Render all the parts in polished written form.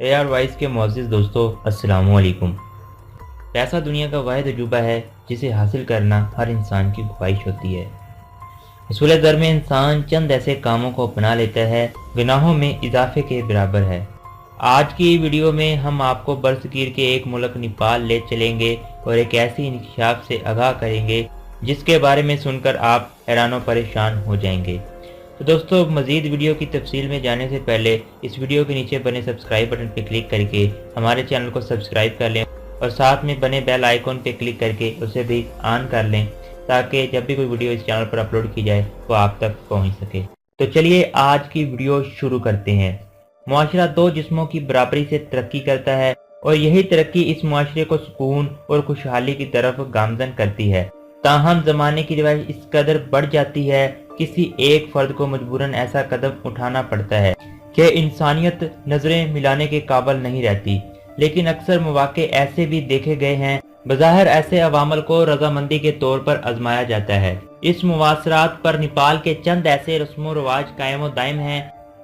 AR voice के मुअज़्ज़िज़ दोस्तों, अस्सलामु अलैकुम। पैसा दुनिया का वाहिद अजूबा है जिसे हासिल करना हर इंसान की ख्वाहिश होती है। असूल दर में इंसान चंद ऐसे कामों को अपना लेता है गुनाहों में इजाफे के बराबर है। आज की वीडियो में हम आपको बरसगीर के एक मुल्क नेपाल ले चलेंगे और एक ऐसी इंकशाफ से आगाह करेंगे जिसके बारे में सुनकर आप हैरान व परेशान हो जाएंगे। तो दोस्तों, मज़ीद वीडियो की तफसील में जाने से पहले इस वीडियो के नीचे बने सब्सक्राइब बटन पर क्लिक करके हमारे चैनल को सब्सक्राइब कर लें और साथ में बने बेल आइकॉन पर क्लिक करके उसे भी ऑन कर लें ताकि जब भी कोई वीडियो इस चैनल पर अपलोड की जाए वो आप तक पहुंच सके। तो चलिए आज की वीडियो शुरू करते हैं। मुआशरा दो जिस्मों की बराबरी से तरक्की करता है और यही तरक्की इस मुआशरे को सुकून और खुशहाली की तरफ गामजन करती है। ताहम ज़माने की रिवायत इस कदर बढ़ जाती है, किसी एक फर्द को मजबूरन ऐसा कदम उठाना पड़ता है कि इंसानियत नजरें मिलाने के काबिल नहीं रहती। लेकिन अक्सर मौके ऐसे भी देखे गए हैं बज़ाहिर ऐसे अवामल को रजामंदी के तौर पर आजमाया जाता है। इस मुवासरात पर नेपाल के चंद ऐसे रस्मो रवाज कायम व दायम हैं।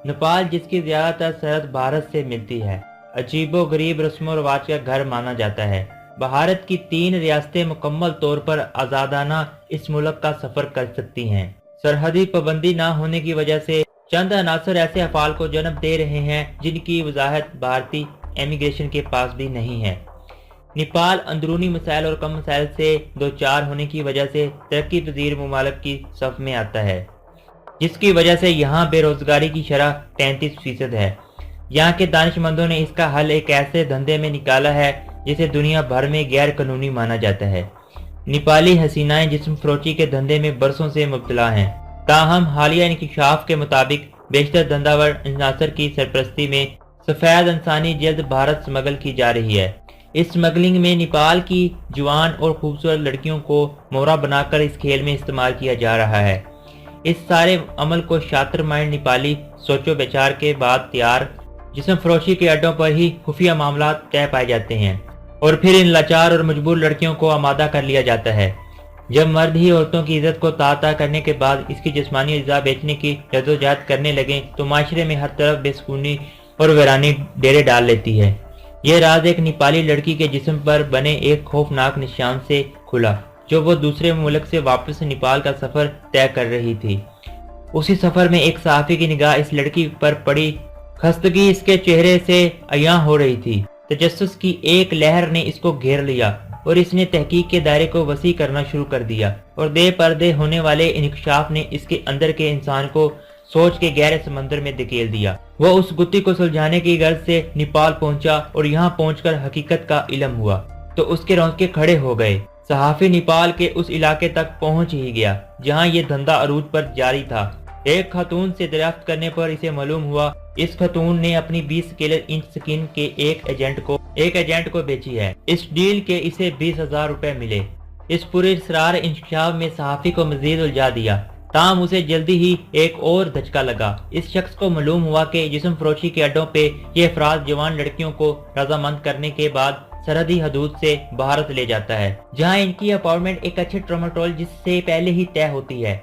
नेपाल जिसकी ज्यादातर सरहद भारत से मिलती है, अजीबो गरीब रस्मो रवाज का घर माना जाता है। भारत की 3 रियासतें मुकम्मल तौर पर आजादाना इस मुल्क का सफर कर सकती हैं। सरहदी पाबंदी न होने की वजह से चंद अनासर ऐसे अफाल को जन्म दे रहे हैं जिनकी वजाहत भारतीय इमिग्रेशन के पास भी नहीं है। नेपाल अंदरूनी मसाइल और कम मसाइल से दो चार होने की वजह से तरक्की पजीर मुमालिक की सफ में आता है, जिसकी वजह से यहाँ बेरोजगारी की शरह 33% है। यहाँ के दानिशमंदों ने इसका हल एक ऐसे धंधे में निकाला है जिसे दुनिया भर में गैर कानूनी माना जाता है। नेपाली हसीनाएं जिस्म फरोशी के धंधे में बरसों से मुब्तला हैं। ताहम हालिया इंकशाफ के मुताबिक बेशतर धंधावर अनासर की सरपरस्ती में सफेद इंसानी जल्द भारत स्मगल की जा रही है। इस स्मगलिंग में नेपाल की जवान और खूबसूरत लड़कियों को मोहरा बनाकर इस खेल में इस्तेमाल किया जा रहा है। इस सारे अमल को शातिर माइंड नेपाली सोचो विचार के बाद तैयार जिस्म फरोशी के अड्डों पर ही खुफिया मामला तय पाए जाते हैं और फिर इन लाचार और मजबूर लड़कियों को आमादा कर लिया जाता है। जब मर्द ही औरतों की इज्जत को ताता करने के बाद इसकी जिस्मानी अज्जा बेचने की जद्दोजहद करने लगे तो माशरे में हर तरफ बेसुकूनी और वीरानी डेरे डाल लेती है। यह राज एक नेपाली लड़की के जिस्म पर बने एक खौफनाक निशान से खुला जो वो दूसरे मुल्क से वापस नेपाल का सफर तय कर रही थी। उसी सफर में एक सहाफी की निगाह इस लड़की पर पड़ी। खस्तगी इसके चेहरे से अयां हो रही थी। तजस्सुस की एक लहर ने इसको घेर लिया और इसने तहकीक के दायरे को वसी करना शुरू कर दिया और दे पर्दे होने वाले इंकशाफ ने इसके अंदर के इंसान को सोच के गहरे समंदर में धकेल दिया। वो उस गुत्थी को सुलझाने की गर्ज से नेपाल पहुंचा और यहाँ पहुंचकर हकीकत का इल्म हुआ तो उसके रोंके खड़े हो गए। सहाफी नेपाल के उस इलाके तक पहुंच ही गया जहाँ ये धंधा अरूज पर जारी था। एक खातून से दरियाफ्त करने पर इसे मालूम हुआ इस खातून ने अपनी 20 स्केलर इंच स्किन के एक एजेंट को बेची है। इस डील के इसे 20,000 रुपए मिले। इस पूरे इसरार इंकशाफ में सहाफी को मजीद उलझा दिया। ताम उसे जल्दी ही एक और धचका लगा। इस शख्स को मालूम हुआ कि जिस्म फरोशी के अड्डों पे ये अफराद जवान लड़कियों को रजामंद करने के बाद सरहदी हदूद से भारत ले जाता है, जहाँ इनकी अपॉइंटमेंट एक अच्छे ट्रोमाटोलॉजिस्ट जिससे पहले ही तय होती है।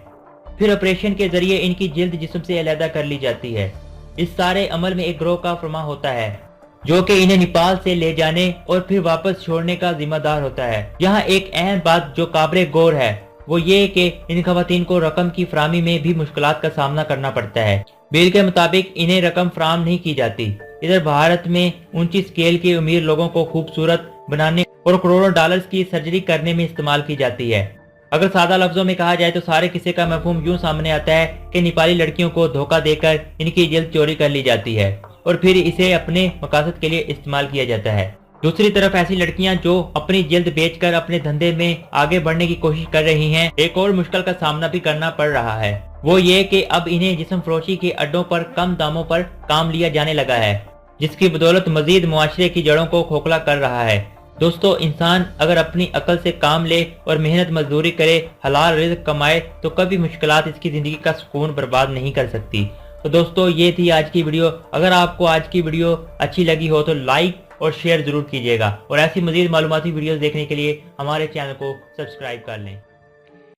फिर ऑपरेशन के जरिए इनकी जिल्द जिस्म से अलहदा कर ली जाती है। इस सारे अमल में एक ग्रोह का फरमा होता है जो कि इन्हें नेपाल से ले जाने और फिर वापस छोड़ने का जिम्मेदार होता है। यहाँ एक अहम बात जो काबिल गौर है वो ये कि इन खवातीन को रकम की फरामी में भी मुश्किलात का सामना करना पड़ता है। बिल के मुताबिक इन्हें रकम फराम नहीं की जाती। इधर भारत में ऊंची स्केल के अमीर लोगों को खूबसूरत बनाने और करोड़ों डॉलर्स की सर्जरी करने में इस्तेमाल की जाती है। अगर सादा लफ्जों में कहा जाए तो सारे किस्से का मफहूम यूं सामने आता है कि नेपाली लड़कियों को धोखा देकर इनकी जिल्द चोरी कर ली जाती है और फिर इसे अपने मकासद के लिए इस्तेमाल किया जाता है। दूसरी तरफ ऐसी लड़कियां जो अपनी जिल्द बेचकर अपने धंधे में आगे बढ़ने की कोशिश कर रही हैं, एक और मुश्किल का सामना भी करना पड़ रहा है। वो ये कि अब इन्हें जिस्म फरोशी के अड्डों पर कम दामों पर काम लिया जाने लगा है, जिसकी बदौलत मजीद मुआशरे की जड़ों को खोखला कर रहा है। दोस्तों, इंसान अगर अपनी अकल से काम ले और मेहनत मजदूरी करे, हलाल रिज़्क कमाए तो कभी मुश्किलात इसकी जिंदगी का सुकून बर्बाद नहीं कर सकती। तो दोस्तों, ये थी आज की वीडियो। अगर आपको आज की वीडियो अच्छी लगी हो तो लाइक और शेयर जरूर कीजिएगा और ऐसी मजीद मालूमाती वीडियोस देखने के लिए हमारे चैनल को सब्सक्राइब कर लें।